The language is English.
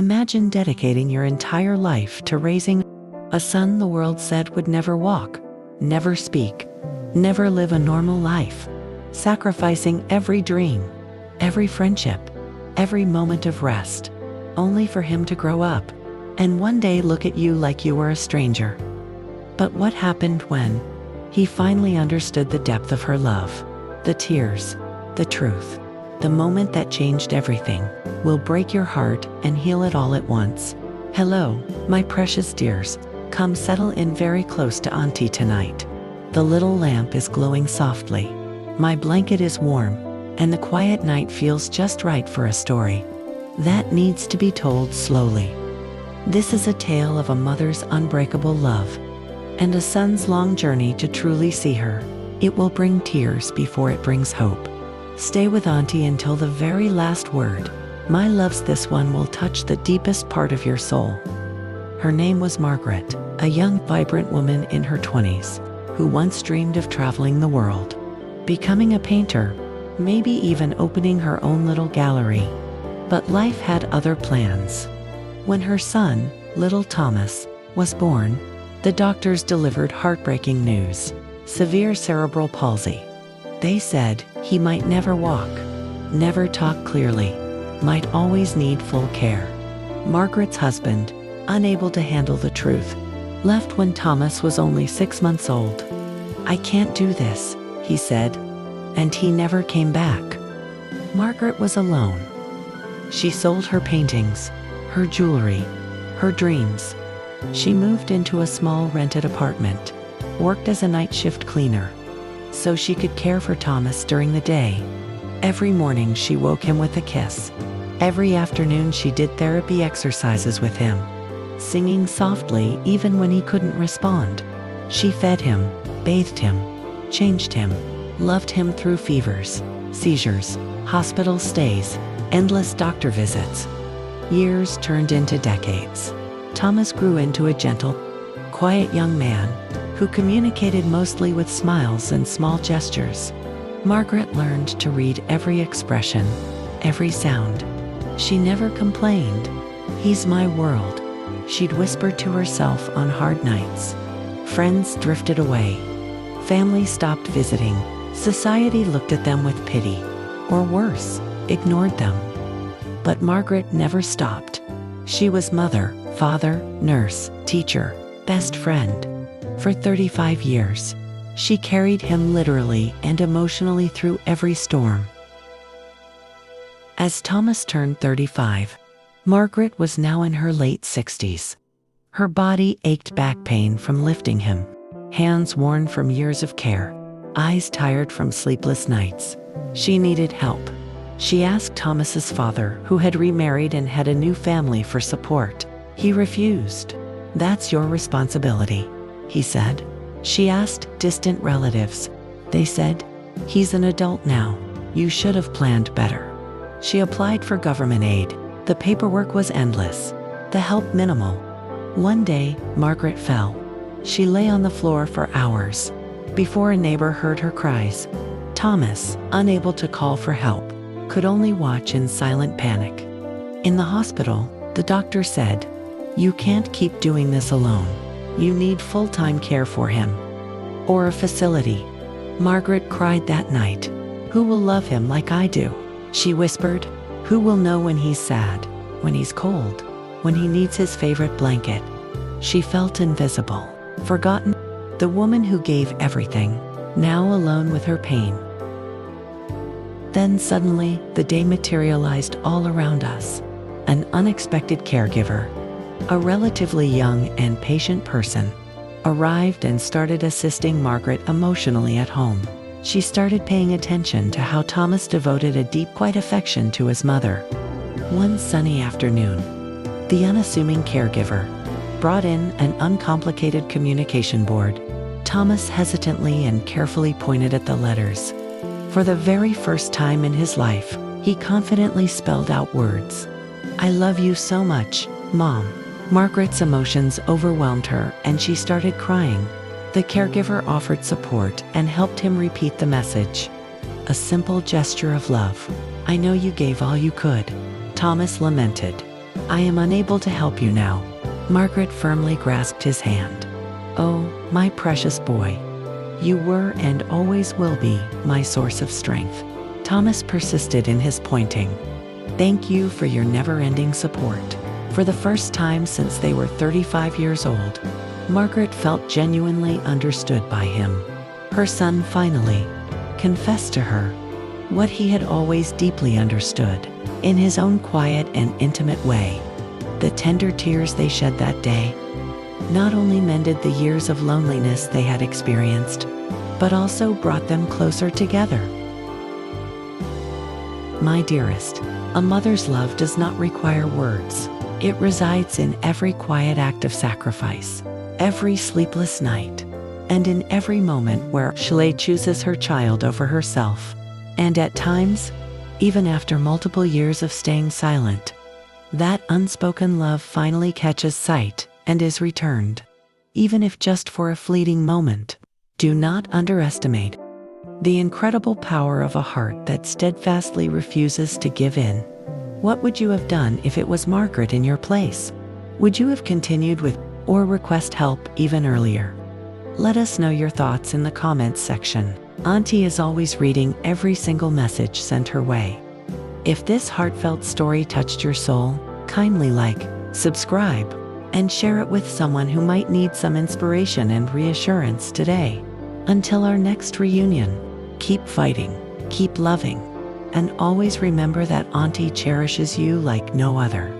Imagine dedicating your entire life to raising a son the world said would never walk, never speak, never live a normal life, sacrificing every dream, every friendship, every moment of rest, only for him to grow up and one day look at you like you were a stranger. But what happened when he finally understood the depth of her love, the tears, the truth, the moment that changed everything, will break your heart and heal it all at once. Hello, my precious dears, come settle in very close to Aunty tonight. The little lamp is glowing softly. My blanket is warm, and the quiet night feels just right for a story that needs to be told slowly. This is a tale of a mother's unbreakable love and a son's long journey to truly see her. It will bring tears before it brings hope. Stay with Aunty until the very last word. My loves, this one will touch the deepest part of your soul. Her name was Margaret, a young, vibrant woman in her 20s, who once dreamed of traveling the world, becoming a painter, maybe even opening her own little gallery. But life had other plans. When her son, little Thomas, was born, the doctors delivered heartbreaking news: severe cerebral palsy. They said he might never walk, never talk clearly, might always need full care. Margaret's husband, unable to handle the truth, left when Thomas was only 6 months old. "I can't do this," he said, and he never came back. Margaret was alone. She sold her paintings, her jewelry, her dreams. She moved into a small rented apartment, worked as a night shift cleaner, so she could care for Thomas during the day. Every morning she woke him with a kiss. Every afternoon she did therapy exercises with him, singing softly even when he couldn't respond. She fed him, bathed him, changed him, loved him through fevers, seizures, hospital stays, endless doctor visits. Years turned into decades. Thomas grew into a gentle, quiet young man who communicated mostly with smiles and small gestures. Margaret learned to read every expression, every sound. She never complained. "He's my world," she'd whisper to herself on hard nights. Friends drifted away. Family stopped visiting. Society looked at them with pity, or worse, ignored them. But Margaret never stopped. She was mother, father, nurse, teacher, best friend. For 35 years, she carried him literally and emotionally through every storm. As Thomas turned 35, Margaret was now in her late 60s. Her body ached back pain from lifting him, hands worn from years of care, eyes tired from sleepless nights. She needed help. She asked Thomas's father, who had remarried and had a new family, for support. He refused. "That's your responsibility," he said. She asked distant relatives. They said, "He's an adult now. You should have planned better." She applied for government aid. The paperwork was endless, the help minimal. One day, Margaret fell. She lay on the floor for hours before a neighbor heard her cries. Thomas, unable to call for help, could only watch in silent panic. In the hospital, the doctor said, "You can't keep doing this alone. You need full-time care for him, or a facility." Margaret cried that night. "Who will love him like I do?" she whispered. "Who will know when he's sad, when he's cold, when he needs his favorite blanket?" She felt invisible, forgotten, the woman who gave everything, now alone with her pain. Then suddenly, the day materialized all around us. An unexpected caregiver, a relatively young and patient person, arrived and started assisting Margaret emotionally at home. She started paying attention to how Thomas devoted a deep, quiet affection to his mother. One sunny afternoon, the unassuming caregiver brought in an uncomplicated communication board. Thomas hesitantly and carefully pointed at the letters. For the very first time in his life, he confidently spelled out words. "I love you so much, Mom." Margaret's emotions overwhelmed her and she started crying. The caregiver offered support and helped him repeat the message. "A simple gesture of love. I know you gave all you could," Thomas lamented. I am unable to help you now. Margaret firmly grasped his hand. Oh, my precious boy. You were and always will be my source of strength. Thomas persisted in his pointing. Thank you for your never-ending support. For the first time since they were 35 years old, Margaret felt genuinely understood by him. Her son finally confessed to her what he had always deeply understood, in his own quiet and intimate way. The tender tears they shed that day not only mended the years of loneliness they had experienced, but also brought them closer together. My dearest, a mother's love does not require words. It resides in every quiet act of sacrifice, every sleepless night, and in every moment where she chooses her child over herself. And at times, even after multiple years of staying silent, that unspoken love finally catches sight and is returned, even if just for a fleeting moment. Do not underestimate the incredible power of a heart that steadfastly refuses to give in. What would you have done if it was Margaret in your place? Would you have continued with or request help even earlier? Let us know your thoughts in the comments section. Aunty is always reading every single message sent her way. If this heartfelt story touched your soul, kindly like, subscribe, and share it with someone who might need some inspiration and reassurance today. Until our next reunion, keep fighting, keep loving, and always remember that Aunty cherishes you like no other.